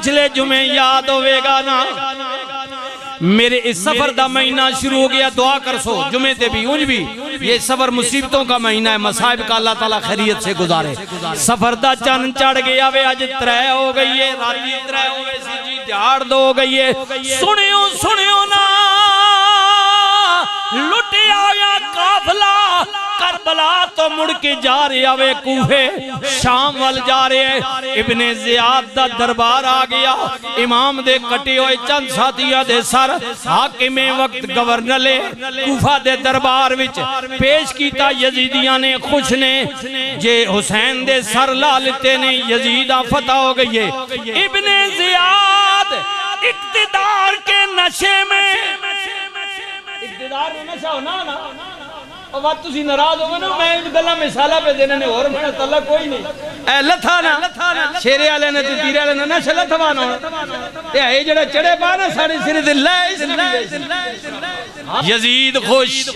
پچھلے جمعے یاد ہوئے گا نا میرے اس سفر دا مہینہ شروع ہو گیا دعا کر سو جمعے تے بھی انج بھی یہ سفر مصیبتوں کا مہینہ ہے مصائب کا اللہ تعالیٰ خیریت سے گزارے سفر دا چند چڑھ گیا وے آج ترے ہو گئی ہے راتی ترے ہو گئی سی جی دیار دو ہو گئی ہے سنیو نا لٹے آیا قافلہ کربلا تو مڑ کے جا رہے آوے کوفے شام وال جا رہے ابن زیاد دا دربار آ گیا امام دے کٹے ہوئے چند ساتھیہ دے سر حاکم وقت گورنلے کوفہ دے دربار وچ پیش کیتا یزیدیاں نے خوش نے جے حسین دے سر لالتے نے یزیدہ فتح ہو گئی ہے ابن زیاد اقتدار کے نشے میں اقتدار میں نشہ ہونا نا اور بات تسی ناراض ہوگا نا میں گلہ مثالہ پہ دینے نے اور میں نے کوئی نہیں اے لتھا نا شیرے آلے نے تیرے آلے نے نا شلہ تھوانا ہونا اے جڑے چڑے پانا ساڑی سری دلہ یزید خوش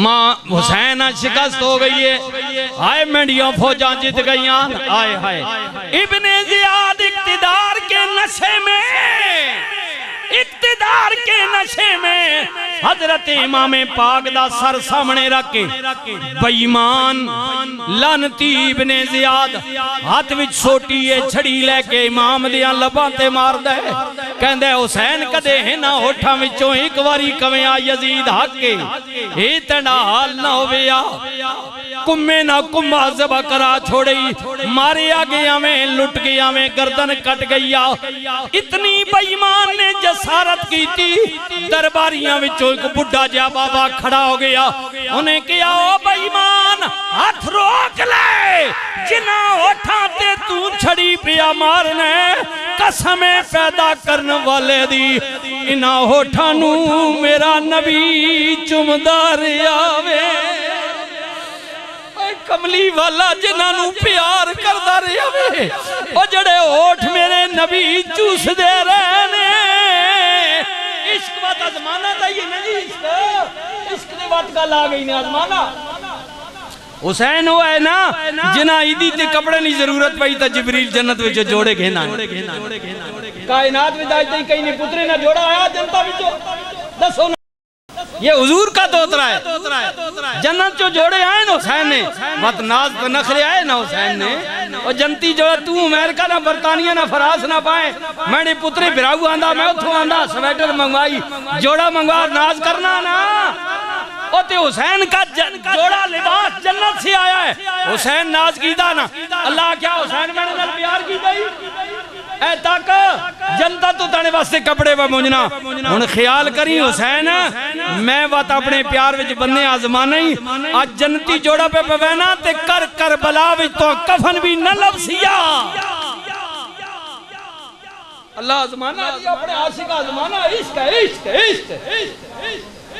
ماں حسین شکست ہو گئی ہے آئے میڈیاں فوجاں جت گئیاں آئے ابن زیاد اقتدار کے نشے میں اقتدار کے نشے میں حضرت امام پاک دا سر سامنے رکھے بیمان لانتی ابن زیاد ہاتھ وچ سوٹی ہے چھڑی لے کے امام دیاں لبانتے مار دے کہندے حسین کدے ہیں نہ ہوٹھا وچوں ایک واری کمیا یزید حق کے ہی تنہ حال نہ ہویا کمے نہ کمہ زبا کرا چھوڑی مارے آگیا میں لٹ گیا میں گردن کٹ گیا اتنی بیمان نے جسارت کی تھی درباریاں وچوں ایک بڑھا جا بابا کھڑا ہو گیا انہیں کیا او بیمان ہاتھ روک لے جنہ اٹھاتے تو چھڑی پیا مارنے قسمیں پیدا کرنے والے دی انہا ہوٹھانو میرا نبی چمدار آوے کملی والا جنہوں پیار کردہ رہے ہوئے او جڑے ہوٹھ میرے نبی چوس دے رہنے عشق بات آزمانہ تھا یہ نہیں عشق دے بات کا لا گئی نہیں آزمانہ حسین ہوا ہے نا جنہ عیدی تے کپڑے نہیں ضرورت پہی تا جبریل جنت وچے جوڑے گھینا کائنات میں دائتے ہی کہیں نہیں پترے نہ جوڑا آیا جنتا وچو دسو نا یہ حضور کا دوترا ہے جنت جو جوڑے آئے نا حسین نے وقت ناز تو نخرے آئے نا حسین نے اور جنتی جوڑا تو امریکہ نہ برطانیہ نہ فراس نہ پائے میں نے پترے براہو آندھا میں اتھو آندھا سویٹر منگوائی جوڑا منگوا ناز کرنا نا اور تے حسین کا جوڑا لباس جنت سے آیا ہے حسین ناز کی دا نا اللہ کیا حسین میں نے پیار کی گئی اے تاک جنتا تو تانے واسطے کپڑے و مجھنا انہیں خیال کری حسین میں بات اپنے پیار وچ بننے آزمانے ہی آج جنتی جوڑا پہ پوینا تے کر کربلا وچ تو کفن بھی نہ لبسیا اللہ آزمانہ اپنے عاشق آزمانہ عشق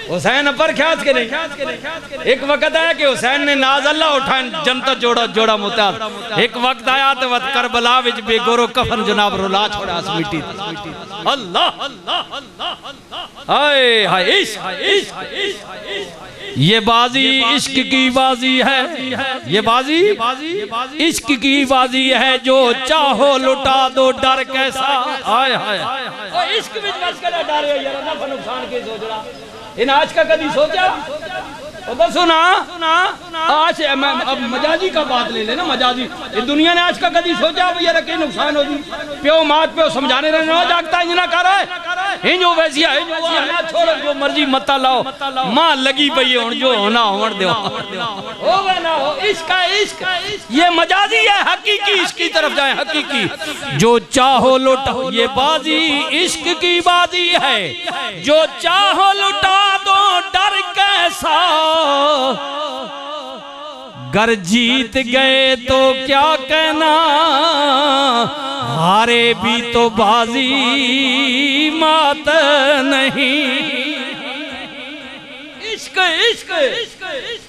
حسین پر کھیاس کے نہیں ایک وقت آیا کہ حسین نے ناز اللہ اٹھائیں جنتا جوڑا متعاد ایک وقت آیا تو وقت کربلا وچ بے گورو کفن جناب رولا چھوڑا اس مٹی اللہ آئے ہائے عشق یہ بازی عشق کی بازی ہے یہ بازی عشق کی بازی ہے جو چاہو لٹا دو ڈر کیسا آئے ہائے عشق وچ بس کر ڈر ہے یار نفع نقصان کے سوچ رہا ان آج کا کدھی سوچا تو سنا آج مجازی کا بات لے لینا مجازی دنیا نے آج کا کدھی سوچا یہ رکھے نقصان ہو دی پیو مات پیو سمجھانے رہنے ہو جاگتا ہے انجھنا کر رہا ہے ہنجو ویسی ہے اللہ چھوڑا جو مرضی متا لاؤ ماں لگی پئی ہے جو ہونا ہون دیو ہوگا نہ ہو عشق عشق یہ مجازی ہے حقیقی عشق کی طرف جائیں حقیقی جو چاہو لٹا یہ بازی عشق کی بازی ہے جو چاہو لٹا دو ڈر کیسا گر جیت گئے تو کیا کہنا ہارے بھی تو بازی مات نہیں عشق عشق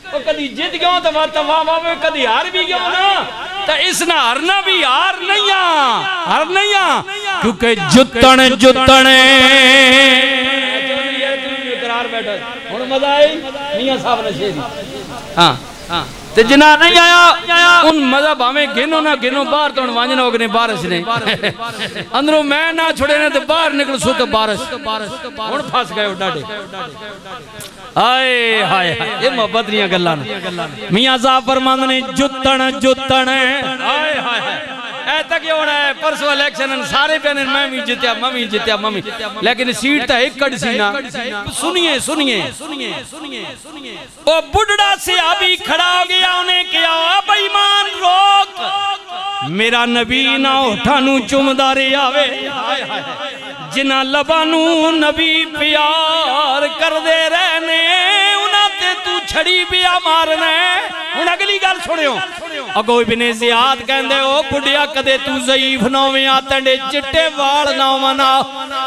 تو کدی جیت گیا تو واہ میں کدی ہار بھی گیا نا تو اس نے ہرنا بھی ہار نہیں کیونکہ جتنے قرار بیٹھا ہوں مزہ آئی میاں صاحب نے شیری ہاں تے جنا نہیں آیا ان مذہب ہمیں گنو نہ گنو باہر تو انوانجنا ہوگنے بارش نے اندروں میں نہ چھوڑے نہ تے باہر نکل سو تو بارش ان پھاس گئے اٹھا دے آئے ہائے یہ محبت نہیں گلانا میاں صاحب فرمان نے جتن آئے ہائے اے تک یہ ہونا ہے پرسو الیکشن سارے پہنے میں بھی جتیا ممی لیکن سیٹ تا ایک کڑ سینا سنیے وہ بڑھڑا سے ابھی کھڑا ہو گیا انہیں کیا اب ایمان روک میرا نبی نہ اٹھانو چمدارے آوے جنہ لبانو نبی پیار کر دے رہنے انہاں تے تو چھڑی بیا مارنے ان اگلی گال چھوڑے ہوں اگو ابن زیاد کہندے ہو بڑھیا کدے تو ضعیف نویں آتنڈے چٹے وال نومنا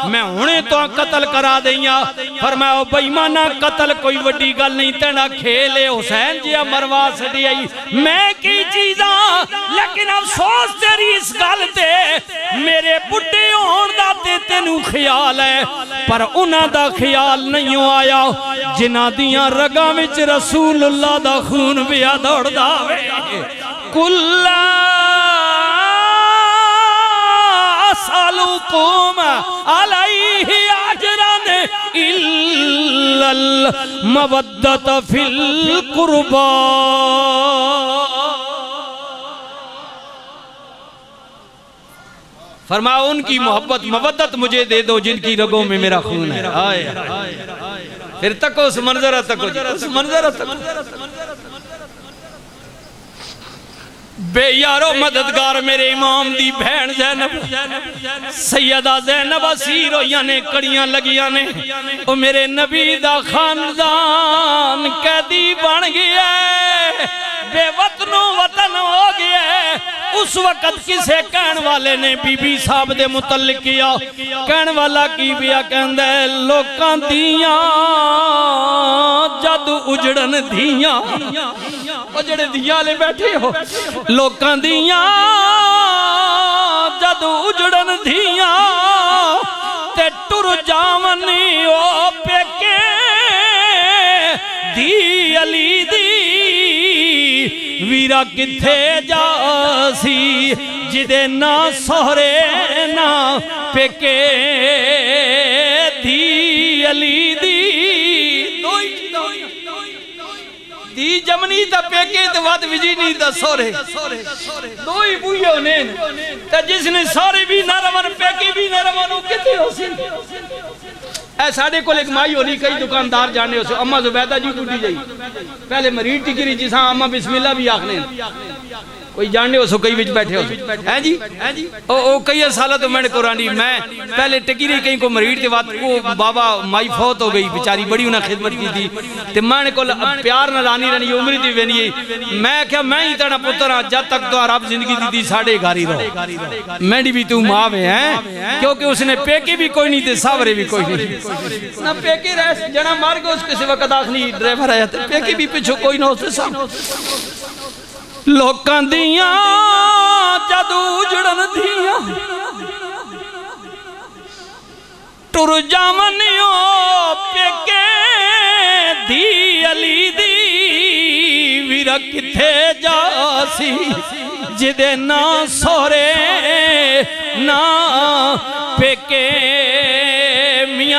میں انہیں تو قتل کرا دیا فرمایا بےمانہ قتل کوئی وڈی گل نہیں تینا کھیلے حسین جیا مروا سٹی آئی میں کی چیزاں لیکن افسوس تیری اس گل تے میرے بڑھے ہون دا تے تینو خیال ہے پر انہاں دا خیال نہیں آیا جنہ دیاں رگاں وچ رسول اللہ دا خون بیا دوڑ داوے کُلَّا أَسْأَلُكُمْ عَلَيْهِ أَجْرًا إِلَّا الْمَوَدَّةَ فِي الْقُرْبَى فرمایا ان کی محبت مودت مجھے دے دو جن کی رگوں میں میرا خون ہے پھر تکو اس منظرہ تکو بے یارو مددگار میرے امام دی بہن زینب سیدہ زینب اسیر ہویاں نے کڑیاں لگیاں نے او میرے نبی دا خاندان قیدی بن گیا ہے بے وطنوں وطن ہو گیا ہے اس وقت کسے کہن والے نے بی بی صاحب دے متعلق کیا کہن والا کی بیا کہندے لوکاں دیاں جد اجڑن دیاں او جڑے دیاں لے بیٹھے ہو لوکاں دیاں جد اجڑن دیاں تے ٹر جاونی او پیکے دی علی دی ویرا کتھے جاسی جدے نہ سہرے نہ پیکے دی علی دی دی جمنی تا پیکے تا وات وجی نہیں تا سورے دو ہی بوئی ہونے تا جس نے سورے بھی نہ رمان پیکے بھی نہ رمانو کتے ہو سی اے ساڑھے کو ایک مائی ہونی کئی دکاندار جانے ہو سے اممہ زبیدہ جی ٹوٹی جائی پہلے مرید ٹکری جساں اممہ بسم اللہ بھی آخنے کوئی جاننے ہو سو کئی وچ بیٹھے ہو ہیں جی او کئی سالہ تو میں نے قرآنی میں پہلے ٹکری کہیں کو مرید کے بعد وہ بابا مائی فوت ہو گئی بیچاری بڑی انہیں خدمت کی تھی تے میں نے کو پیار نہ رانی رانی عمری تھی وینی میں کیا میں ہی تیرا پتر ہاں جب تک تو عرب زندگی دی تھی ساڑھے گھاری رہو میں بھی تو ماں میں ہیں کیونکہ اس نے پیکے بھی کوئی نہیں تھے ساورے بھی کوئی نہیں نہ پیکے رہے جنا مار کے اس کسی وقت آخری ڈرائیور آیا تھے پیکے بھی پچھو کوئی نہ ہوتے سامنے لوکاں دیاں جدو جڑن دیاں ٹر جامنیوں پیکے دی علی دی ویرا کتھے جاسی جدے نہ سورے نہ